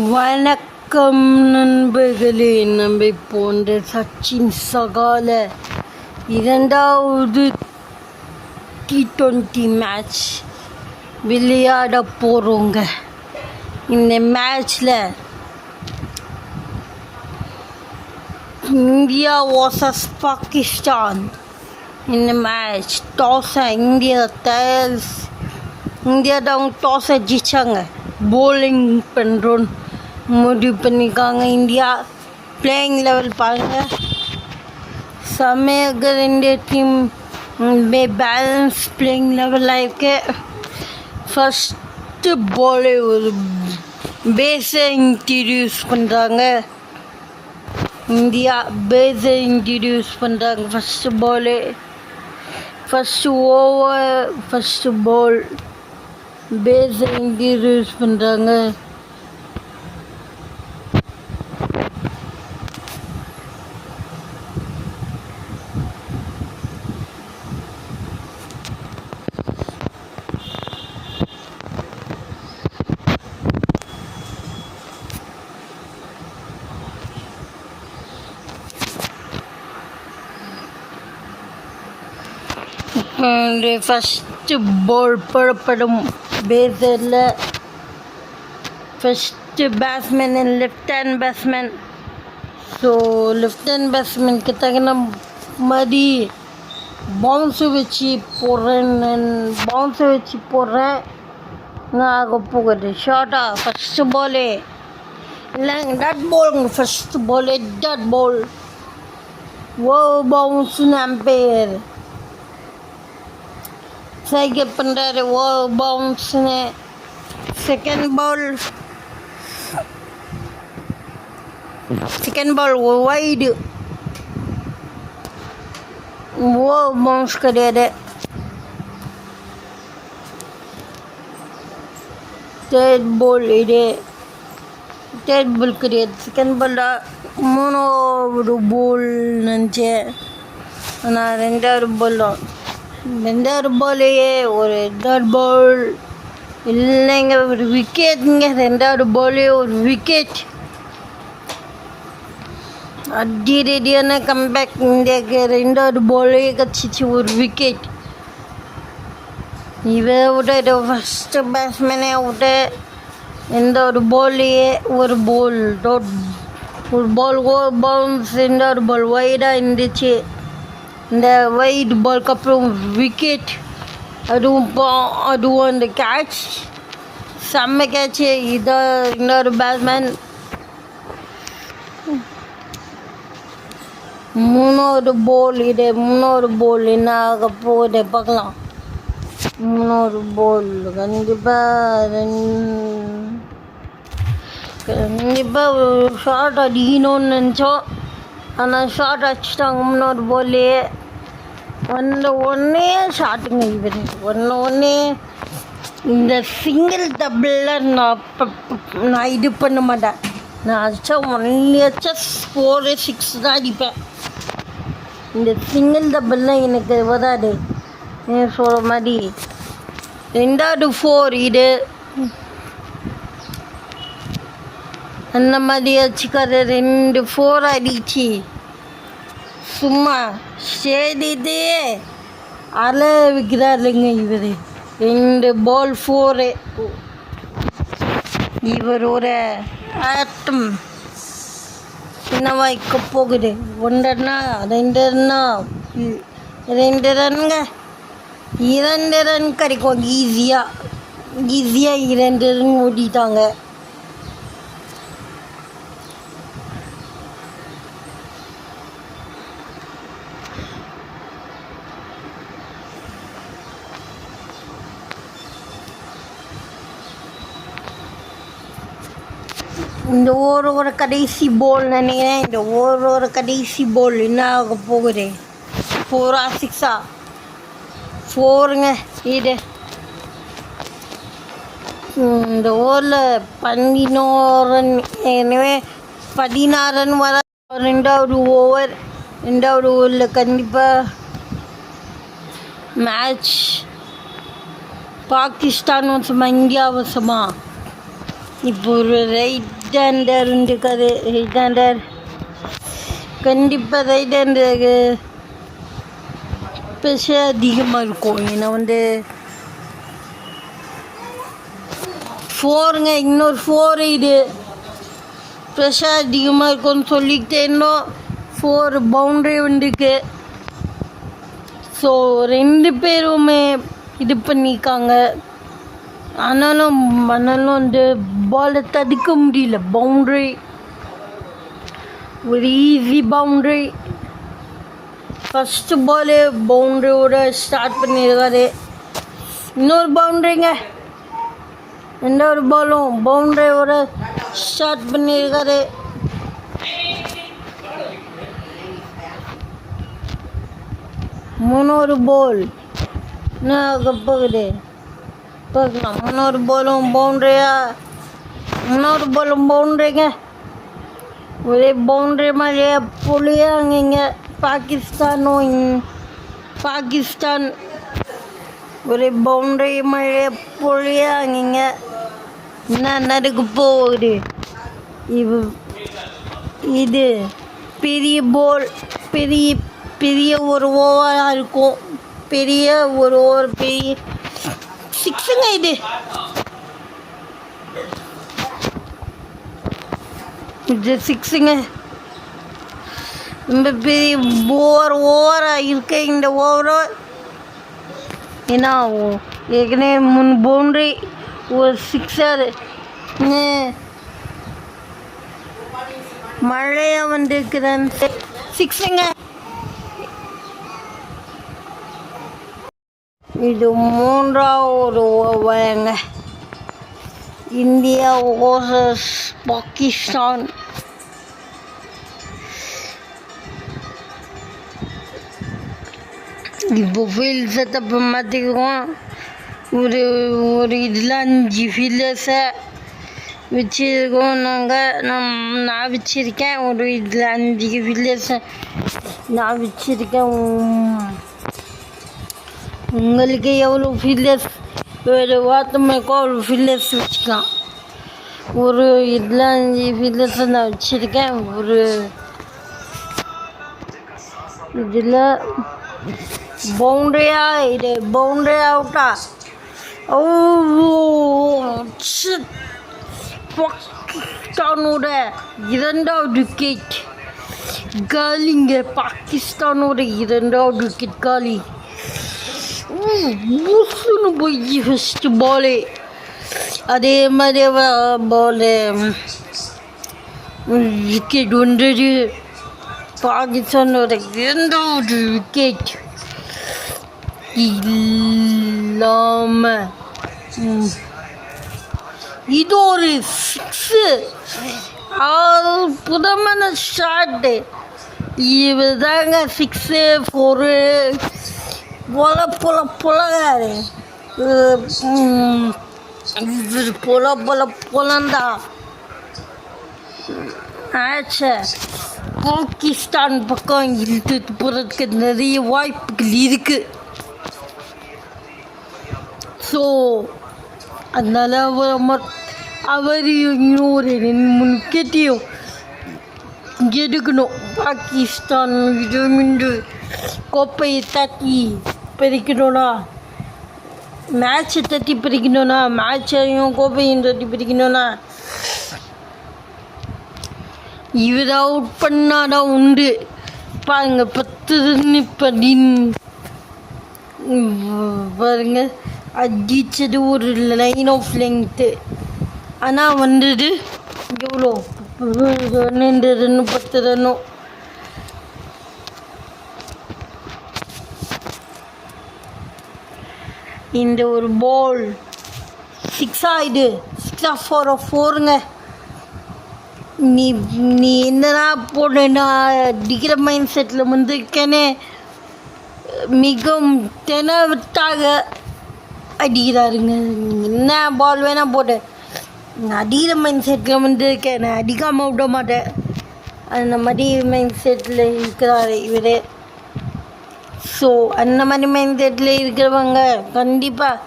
வணக்கம் நண்பர்களே. நம்மை போன்ற சச்சின் சகால இரண்டாவது T20 மேட்ச் விளையாட போகிறோங்க. இந்த மேட்ச்சில் இந்தியா வர்சஸ் பாகிஸ்தான். இந்த மேட்ச் இந்தியா தான் டாஸை ஜெயிச்சாங்க. போலிங் பண்ணுறோன்னு முடிவு பண்ணியிருக்காங்க. இந்தியா பிளேயிங் லெவல் பாருங்கள், செம்மையாக ரெண்டு டீம் பேலன்ஸ் பிளேயிங் லெவலில் இருக்கு. ஃபஸ்ட்டு பாலே ஒரு பேஸை இன்ட்ரடியூஸ் பண்ணுறாங்க. இந்தியா பேஸை இன்ட்ரடியூஸ் பண்ணுறாங்க. ஃபஸ்ட்டு பாலே, ஃபஸ்ட்டு ஓவர், ஃபஸ்ட்டு பால் பேஸை இன்ட்ரடியூஸ் பண்ணுறாங்க. ஃபஸ்ட்டு பால் புறப்படும் pace first batsman left hand batsman. So left hand பேட்ஸ்மேனுக்கு தகுந்த மாதிரி பவுன்ஸு வச்சு போடுறேன் ஆக போகுது. ஷார்ட்டாக ஃபஸ்ட்டு பாலே இல்லைங்க, டட் பாலுங்க. ஃபஸ்ட்டு பாலே டட் பால், ஓ பவுன்ஸுன்னு அம்பையர் சைகை பண்ணுறாரு, ஓ பவுன்ஸுன்னு. செகண்ட் பால் வைடு, ஓ பவுன்ஸ் கிடையாது. தேர்ட் பால் கிடையாது. செகண்ட் பால் மூணாவது பால் நினச்சேன், ஆனால் ரெண்டாவது பால் தான். ரெண்டாவது பாலையே ஒரு தேர்ட் பால் இல்லைங்க, ஒரு விக்கெட்டுங்க. ரெண்டாவது பாலே ஒரு விக்கெட். ரெடியான கம்பேக் இந்தியாவுக்கு. ரெண்டாவது பாலே கட்சிச்சு ஒரு விக்கெட். இதை விட ஃபஸ்ட்டு பேட்ஸ்மேனே விட ரெண்டாவது பால்லையே ஒரு பவுன்ஸ். ரெண்டாவது பால் வைடாக இருந்துச்சு. இந்த வைட் பாலுக்கு அப்புறம் விக்கெட். அதுவும் அந்த கேட்ச் செம்ம கேட்சு. இதான் இன்னொரு பேட்ஸ்மேன். மூணாவது பால் என்ன ஆக போகுது பார்க்கலாம். மூணாவது பால் கண்டிப்பாக ஷார்ட் அடிக்கணும்னு நினச்சோம், ஆனால் ஷார்ட் அடிச்சிட்டாங்க. மூணாவது பால்லே ஒன்றே ஷாட்டுங்க. இவர் ஒன்றே இந்த சிங்கிள் டபுளில் நான் இது பண்ண மாட்டேன். நான் அடித்தா ஒன்லி 4 6 தான் அடிப்பேன். இந்த சிங்கிள் டபுள்லாம் எனக்கு வராது. சொல்கிற மாதிரி ரெண்டாவது 4 இது அந்த மாதிரி வச்சுக்காரு. 2 4 அடிச்சு சும்மா சேடிதே விற்கிறாருங்க இவர். 2 பால் 4. இவரோட ஆட்டம் என்னவா இருக்க போகுது. 1 ரன்னா 2 ரன்னா 2 ரன்ங்க. 2 ரன் கிடைக்கும் ஈஸியாக 2 ரன் ஓடிட்டாங்க. இந்த ஓவரோட கடைசி பால் நினைக்கிறேன். இந்த ஓவரோட கடைசி பால் என்ன ஆக போகுது. 4 6 4ங்க. இது இந்த ஓவரில் 16 ரன். எனவே 16 ரன் வர ரெண்டாவது ஓவரில் கண்டிப்பாக மேட்ச் பாகிஸ்தான் வசமாக இந்தியா வசமாக இப்போ ஒரு ரைட் ஹேண்டர் இருக்காது. ரைட் ஹேண்டர் கண்டிப்பாக ரைட் ஹேண்டருக்கு ப்ரெஷர் அதிகமாக இருக்கும். ஏன்னா வந்து ஃபோருங்க, இன்னொரு ஃபோரு இது ப்ரெஷர் அதிகமாக இருக்கும்னு சொல்லிக்கிட்டே இருந்தோம். 4 பவுண்ட்ரி வந்துருக்கு. ஸோ 2 பேருமே இது பண்ணியிருக்காங்க. ஆனாலும் வந்து பாலை தடுக்க முடியல. பவுண்ட்ரி ஒரு ஈஸி பவுண்ட்ரி. ஃபஸ்ட்டு பாலு பவுண்ட்ரியோட ஸ்டார்ட் பண்ணியிருக்காரு. இன்னொரு பவுண்ட்ரிங்க, இன்னொரு பாலும் பவுண்ட்ரியோட ஸ்டார்ட் பண்ணியிருக்காரு. முன்னொரு பால் என்ன ஆக போகுது பார்க்கலாம். முன்னொரு பாலும் பவுண்ட்ரியா, இன்னொரு பாலும் பவுண்ட்ரிங்க. ஒரே பவுண்ட்ரி மாதிரியே புளியாங்க. பாகிஸ்தான் ஒரே பவுண்ட்ரி மாதிரியே புளியாங்க. என்ன நடக்க போகுது? இது பெரிய பால், பெரிய ஒரு ஓவராக இருக்கும். பெரிய ஒரு ஓவர், பெரிய சிக்ஸுங்க. இது சிக்ஸுங்க. ரொம்ப பெரிய ஓவராக இருக்கு இந்த ஓவரு. ஏன்னா ஏற்கனவே 3 பவுண்ட்ரி ஒரு சிக்ஸர். மழையாக வந்துருக்குதான் சிக்ஸுங்க. இது 3வது ஓவருங்க. India versus Pakistan. இப்போ ஃபீல்ட் செட்டப்பை மாற்றிக்குவோம். ஒரு இதில் 5 ஃபீல்டர்ஸை வச்சுருக்கோம் நான் வச்சுருக்கேன். ஒரு இதில் 5 ஃபீல்டர்ஸை நான் வச்சுருக்கேன். உங்களுக்கு எவ்வளோ ஃபீல்டர்ஸ் ஒரு வாரத்துக்கு அவ்வளோ ஃபீல்டர்ஸ் வச்சுக்கலாம். ஒரு இதில் 5 ஃபீல்டர்ஸை நான் வச்சுருக்கேன். ஒரு இதில் பவுண்ட்ரியா, இது பவுண்ட்ரி அவுட்டா? பாகிஸ்தானோட 2வது விக்கெட் காலிங்க. பாகிஸ்தானோட 2வது விக்கெட் காலி. ஊசுன்னு போய் ஃபஸ்ட்டு பாலு. அதே மாதிரி பாலு விக்கெட் வந்தது. பாகிஸ்தானோட 2வது விக்கெட் இல்லாமல் இது ஒரு 6. அற்புதமான ஷாட்டு. இவர் தாங்க 6 4 பொலகாரு. இவர் பொலந்தா ஆச்சா பாகிஸ்தான் பக்கம் இழுத்துட்டு போகிறதுக்கு நிறைய வாய்ப்புகள் இருக்குது. ஸோ அதனால் அவர் இன்னொரு 2-3 விக்கெட்டையும் எடுக்கணும். பாகிஸ்தான் மீண்டு கோப்பையை தட்டி பறிக்கணும்னா, மேட்சை தட்டி பறிக்கணும்னா, மேட்சையும் கோப்பையும் தட்டி பறிக்கணும்னா இவர் அவுட் பண்ணாதான் உண்டு. பாருங்க 10 ரன் பாருங்க. அடிச்சது ஒரு லைன் ஆஃப் லெங்க்த்து. ஆனால் வந்தது எவ்வளோ 2 ரன் 10 ரன்னும். இந்த ஒரு பால் 6 இது 6 4ங்க. நீ என்னடா போடுனா அடிக்கிற மைண்ட் செட்டில் வந்திருக்கேனே. மிகவும் தெனவத்தாக அடிக்கிறாருங்க. என்ன பால் வேணால் போட்டு நான் அடிக்கிற மைண்ட் செட்டில் வந்திருக்கேன். நான் அடிக்காமல் விட மாட்டேன். அந்த மாதிரி மைண்ட் செட்டில் இருக்கிறாரு இவர். ஸோ அந்த மாதிரி மைண்ட் செட்டில் இருக்கிறவங்க கண்டிப்பாக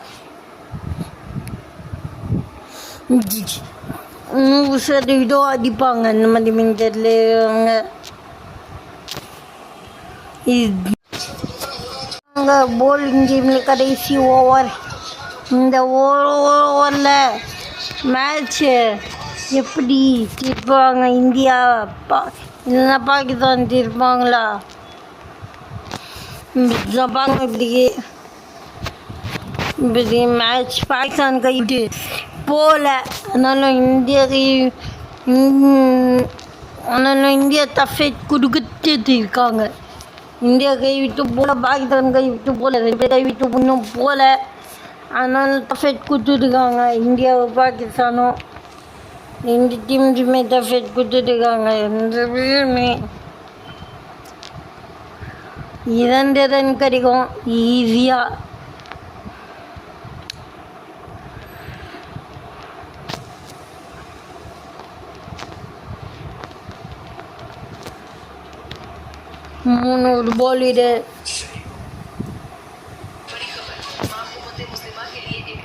100% அடிப்பாங்க இந்த மாதிரி மிஞ்சர்ல அவங்க. போலிங் டீமில் கடைசி ஓவர். இந்த ஓவரில் மேட்ச்சு எப்படி தீர்ப்பாங்க? இந்தியா இல்லைன்னா பாகிஸ்தான் தீர்ப்பாங்களா? ஜப்பான் இப்படி மேட்ச் பாகிஸ்தான் கைவிட்டு போகல. ஆனாலும் இந்தியா தஃபேட் கொடுத்துட்டு இருக்காங்க. இந்தியா கைவிட்டு போல, பாகிஸ்தான் கைவிட்டு போல, ரெண்டு பேர் கைவிட்டு இன்னும் போல. ஆனாலும் தஃபேட் கொடுத்துருக்காங்க. இந்தியாவும் பாகிஸ்தானும் ரெண்டு டீம்ஸுமே தஃபேட் கொடுத்துருக்காங்க. ரெண்டு பேருமே 2 ரன் கிடைக்கும் ஈஸியாக. ஒரு பால் இது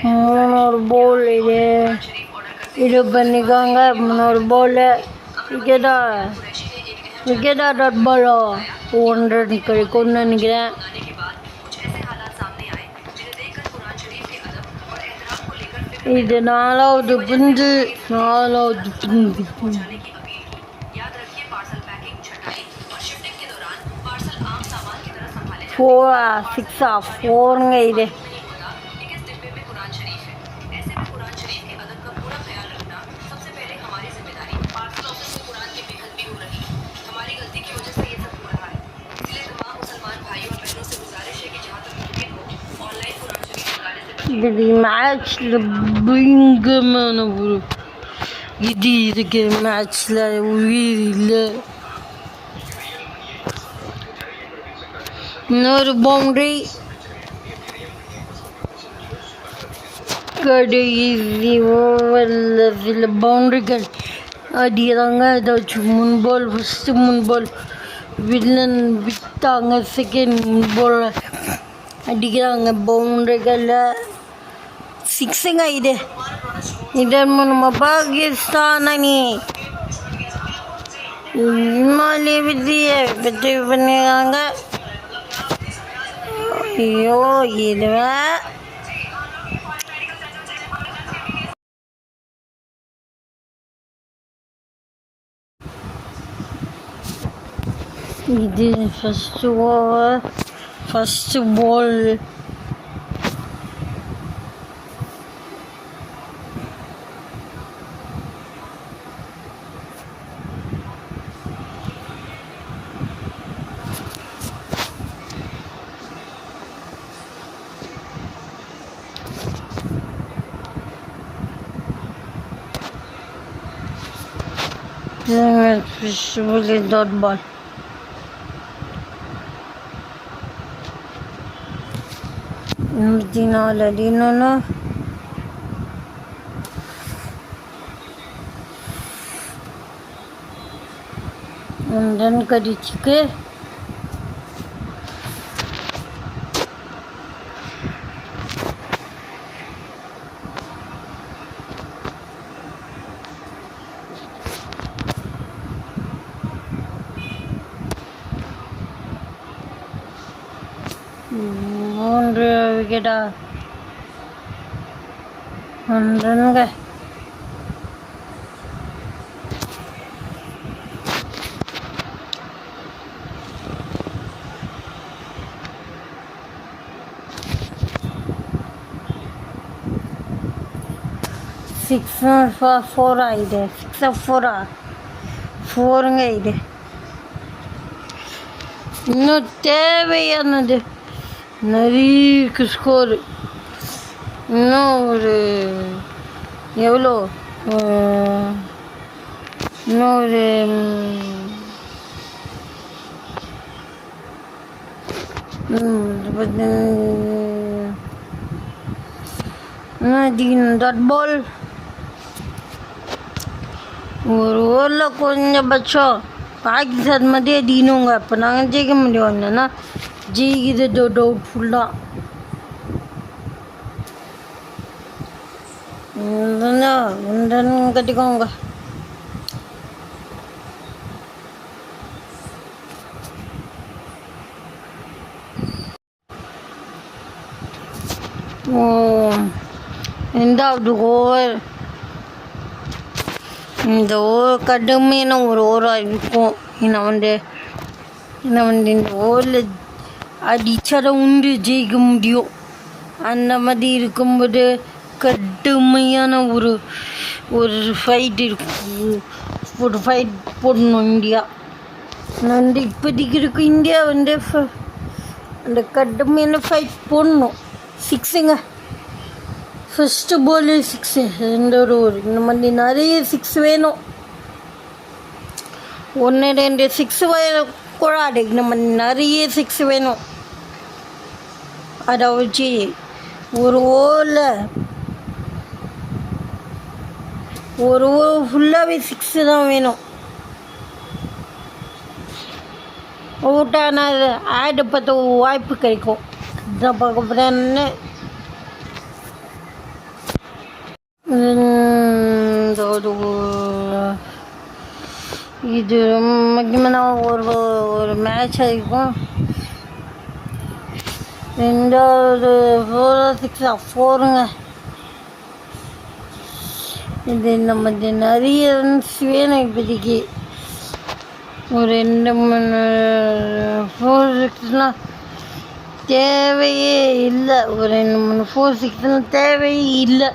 3 பால் இது பண்ணிக்காங்க. 3 பால் விக்கெட்டா டாட் பாலோ 1 ரன் கிடைக்கும்னு நினைக்கிறேன். இது 4வது பந்து. 4 இது. இது மேட்ச்ல பயங்கரமான ஒரு இது இருக்கு. மேட்ச்ல உயிர் இல்லை. இன்னொரு பவுண்டரி கடைசி ஓவரில் சில பவுண்டரிகள் அடிக்கிறாங்க. ஏதாச்சும் முன்பால் ஃபஸ்ட்டு முன்பால் வில்லன் விட்டாங்க. செகண்ட் முன்பால் அடிக்கிறாங்க. பவுண்டரிகளில் 6ங்க இது. இதன் நம்ம பாகிஸ்தான் அணி இமாலய விதியை வெற்றி பண்ணிடுறாங்க. ஐயோ இதுவே இது first over first ball. Dot ball. Dinala dan kadichike wicket 1 run का 6 ಆಗಿದೆ 4 ಇದೆ. ಇನ್ನು தேவையானது நிறைய ஸ்கோர். இன்னும் ஒரு எவ்வளோ இன்னொரு டாட் பால் ஒரு ஓவரில் கொஞ்சபட்சம் பாகிஸ்தான் மாதிரியே அடிக்கணுங்க. அப்போ நாங்கள் ஜெயிக்க முடியும். இல்லைன்னா ஜெயிக்கிறது டவுட்ஃபுல் தான். என்ன ஒன்றன் கட்டிக்கோங்க. ரெண்டாவது ஓவர், இந்த ஓவர் கடுமையான ஒரு ஓவராக இருக்கும். என்ன இந்த ஓவரில் அடிச்சாதான் உண்டு ஜெயிக்க முடியும். அந்த மாதிரி இருக்கும்போது கடுமையான ஒரு ஃபைட் இருக்கும். ஒரு ஃபைட் போடணும் இந்தியா. இப்போதைக்கு இருக்கும் இந்தியா அந்த கடுமையான ஃபைட் போடணும். சிக்ஸுங்க, ஃபஸ்ட்டு பால் சிக்ஸு, ரெண்டாவது ஓவர். இந்த மாதிரி நிறைய சிக்ஸ் வேணும். 1-2 சிக்ஸ் கூடாது. இந்த மாதிரி நிறைய சிக்ஸ் வேணும். அதை வச்சு ஒரு ஓவர் ஃபுல்லாகவே சிக்ஸு தான் வேணும். ஓட்டான ஆடு பார்த்த வாய்ப்பு கிடைக்கும். இதான் பார்க்க போகிறேன்னு இது முக்கியமான ஒரு மேட்ச் ஆகிருக்கும். ரெண்டாவது 4-6-4ங்க. இது நம்ம நிறைய ரன்ஸ் வேணும் இப்போதைக்கு. ஒரு 2-3 4-6லாம் தேவையே இல்லை. ஒரு 2-3 4-6லாம் தேவையே இல்லை.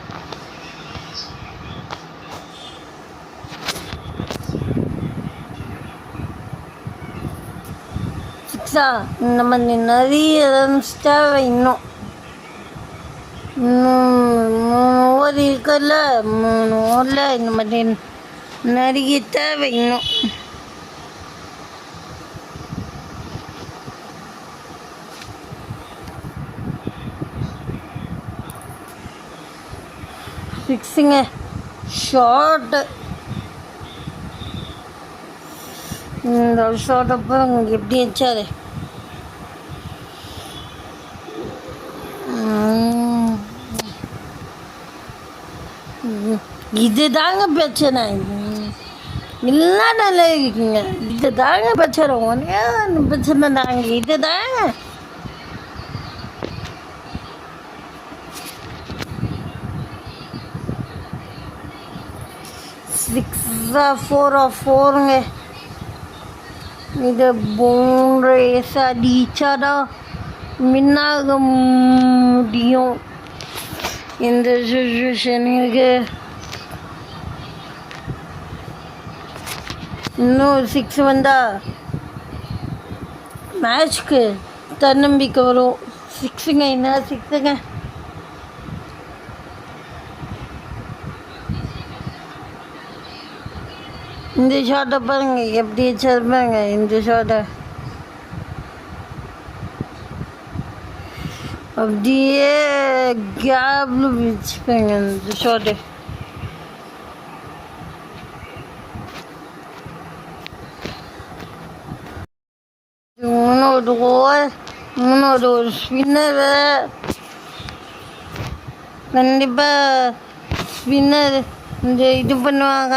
சிக்ஸா இந்த மாதிரி நிறைய ரன்ஸ் தேவை. இன்னும் 3 ஓவர் இருக்குல்ல, 3 ஓவரில் இந்த மாதிரி நிறைய தேவை இன்னும். சிக்ஸுங்க, ஷார்ட்டு. இந்த ஷார்ட் அப்புறம் எப்படி வச்சாரு. இது தாங்க பிரச்சனை. எல்லாம் நல்லா இருக்குங்க. இது தாங்க பிரச்சனை. ஒன்றே பிரச்சனை தாங்க. இது தாங்க சிக்ஸா 4-4ங்க. இது பவுண்டரிஸ் அடிச்சாதான் வின்னாக முடியும். இந்த சுச்சுவேஷனுக்கு இன்னும் 6 வந்தால் மேட்ச்க்கு தன்னம்பிக்கை வரும். 6ங்க, என்ன 6ங்க. இந்த ஷார்ட்டை பாருங்க எப்படி வச்சிருப்பாங்க. இந்த ஷார்ட்டை அப்படியே கேப்ல வச்சுப்பாங்க. இந்த ஷார்ட்டு மூணாவது ஒரு ஸ்பின்னரு கண்டிப்பாக ஸ்பின்னர் இந்த இது பண்ணுவாங்க.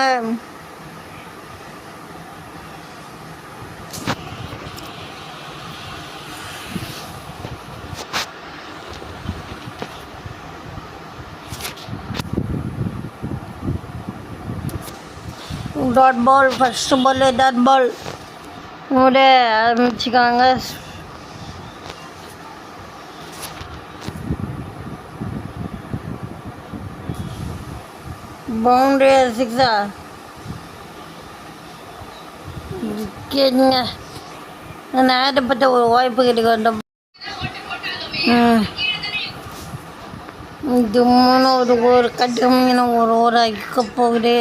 Dot ball, first ball dot ball ஆரம்பிச்சுக்காங்க. பவுண்டரி 6ஆ கேட்டுங்க. நான் ஆடப்பட்ட ஒரு வாய்ப்பு கிடைக்கும். இது ஒரு கடுமையான ஒரு ஓவராக இருக்க போகுது.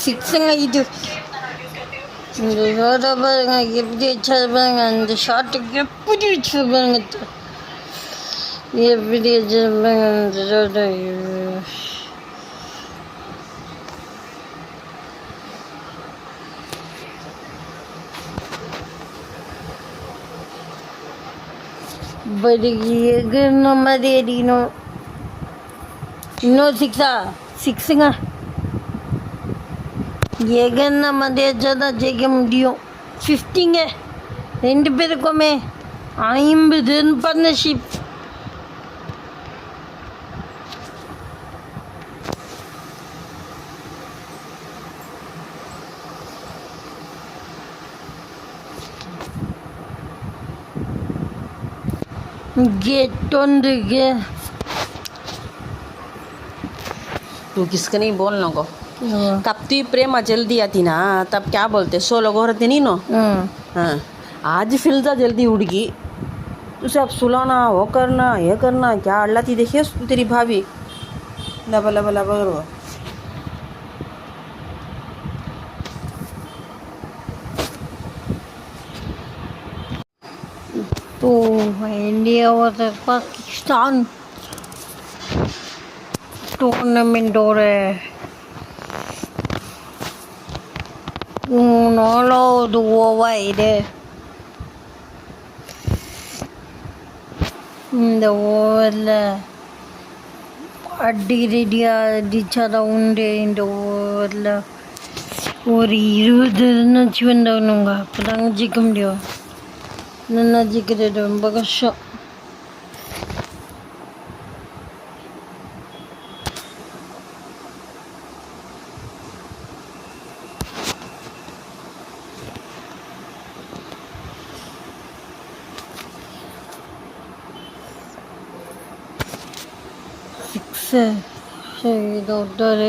சிக்ஸுங்க. இது இந்த ஷார்ட்டை பாருங்க எப்படி வச்சது பாருங்க. அந்த ஷார்ட்டுக்கு எப்படி வச்சது பாருங்க. எப்படி வச்சது பாருங்க அந்த ஷார்ட்டை. பட் எகுன மாதிரி அடிக்கணும். இன்னும் சிக்ஸுங்க. எகுன மாதிரி அடிச்சா தான் ஜெயிக்க முடியும். 50ங்க. 2 பேருக்குமே 50 பார்ட்னர்ஷிப். गेट ऑन द गे. तू किसके नहीं बोलना को कब तू प्रेमा जल्दी आती ना तब क्या बोलते 100 लोग रहते नहीं नो. हाँ आज फिल्जा जल्दी उड़गी उसे अब सुलाना वो करना ये करना क्या अल्लाह थी देखिए तू तेरी भाभी लबा लबा लबा करो. तो इंडिया वर्सेस पाकिस्तान टूर्नामेंट हो रहा है. நாலாவது ஓவர் இது. இந்த ஓவரில் ரெடியாக அடிச்சாதான் உண்டு. இந்த ஓவரில் ஒரு 20 ரன் வச்சு வந்தாங்கங்க. அப்போ தாங்க ஜெயிக்க முடியும். இல்லைன்னா ஜெயிக்கிறது ரொம்ப கஷ்டம். இது ஒருத்தர்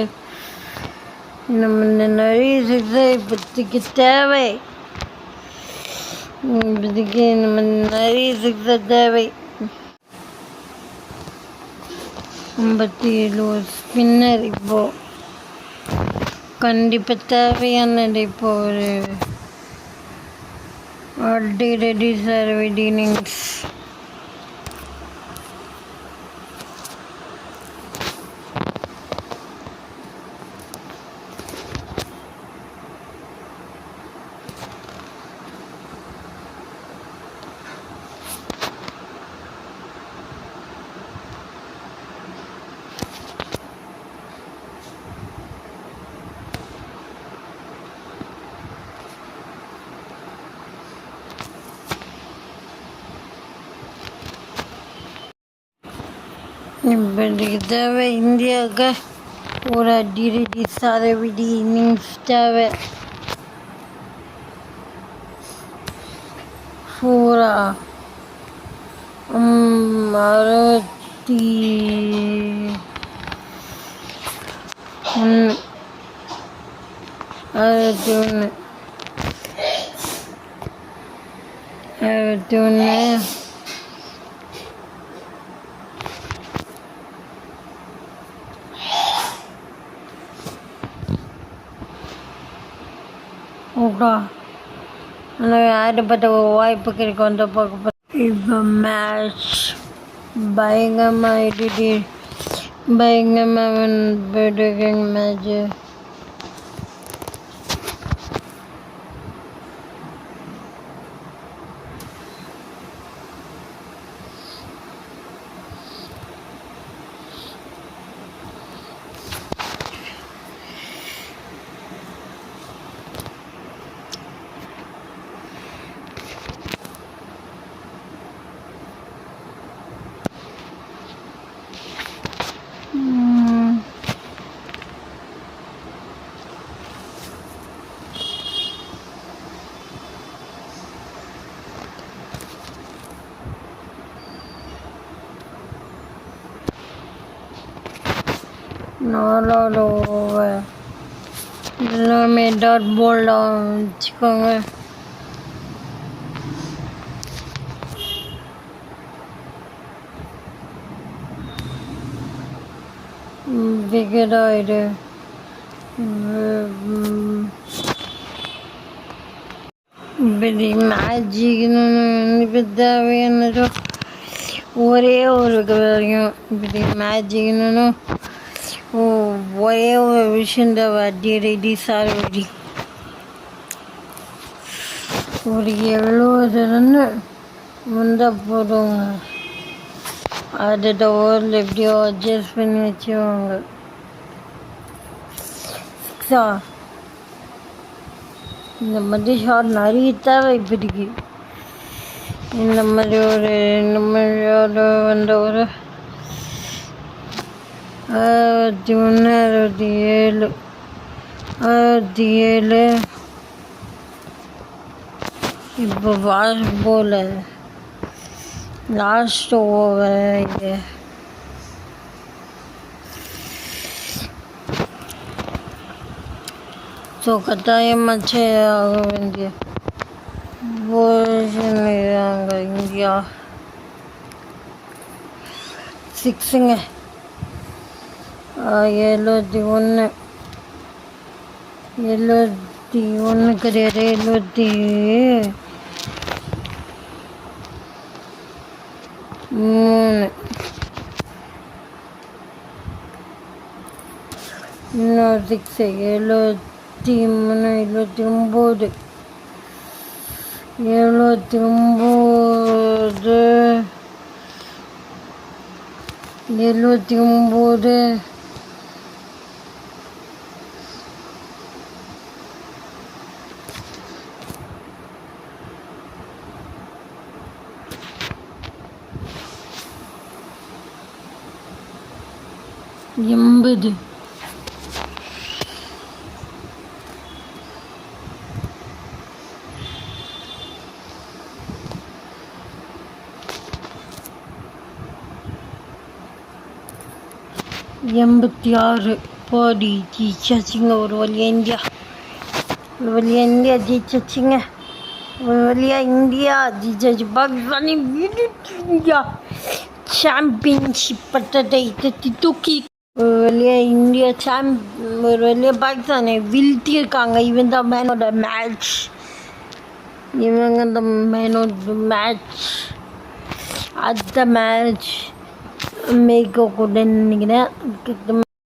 நம்ம நிறைய சிக்ஸை இப்போதைக்கு தேவை. இப்போதைக்கு நம்ம நிறைய சிக்ஸை தேவை. 57 ஒரு ஸ்பின்னர் இப்போது கண்டிப்பாக தேவையானது. இப்போ ஒரு ரெடி சார் இன்னிங்ஸ். இப்போதைக்கு தேவை இந்தியாவுக்கு ஒரு ரெடி சாரவிடி இன்னிங்ஸ் தேவை. பூரா 61 ஓகே. ஆனால் ஆடப்பட்ட வாய்ப்பு கிடைக்கும் வந்து பார்க்க. இப்போ மேட்ச் பயங்கரமாக போயிட்டு மேட்ச்சு. நாலாவது ஓவர் எல்லாமே டாட் பால்டாக வச்சுக்கோங்க. விக்கெட் ஆகிடு. இப்படி மேட்ச் தேவையானதோ ஒரே ஒரு வரையும் இப்படி மேட்ச் ஒரே ஒரு விஷயம் ரெடி சாரவடி ஒரு 70 ரன்னு முந்த போடுவாங்க. அடுத்த ஓவரில் எப்படியோ அட்ஜஸ்ட் பண்ணி வச்சுருவாங்க. சிக்ஸா இந்த மாதிரி ஷாட் நிறைய தேவை இப்போதைக்கு. இந்த மாதிரி ஒரு வந்த ஒரு 61, 67 இப்போ ஃபாஸ்ட் போல லாஸ்ட் ஓவர் இது. ஸோ கட்டாயமாச்சே ஆக வேண்டிய பொசிஷன் இருக்காங்க இந்தியா. 6ங்க 71 கிடையாது 73. இன்னும் 6 73 79 80. எண்பத்தி 86 பாடி ஜெயிச்சாச்சுங்க. ஒரு வழியாக இந்தியா ஜெயிச்சாச்சுங்க. ஒரு வழியாக இந்தியா ஜெயிச்சாச்சு. பாகிஸ்தானி இந்தியா சாம்பியன்ஷிப் பட்டத்தை தூக்கி ஒரு வழியாக இந்தியா ஒரு வழியாக பாகிஸ்தானை வீழ்த்தியிருக்காங்க. இவன் தான் மேனோட மேட்ச். இவங்க இந்த மேனோட மேட்ச். அடுத்த மேட்ச் மேய்க்க கூட நினைக்கிறேன்.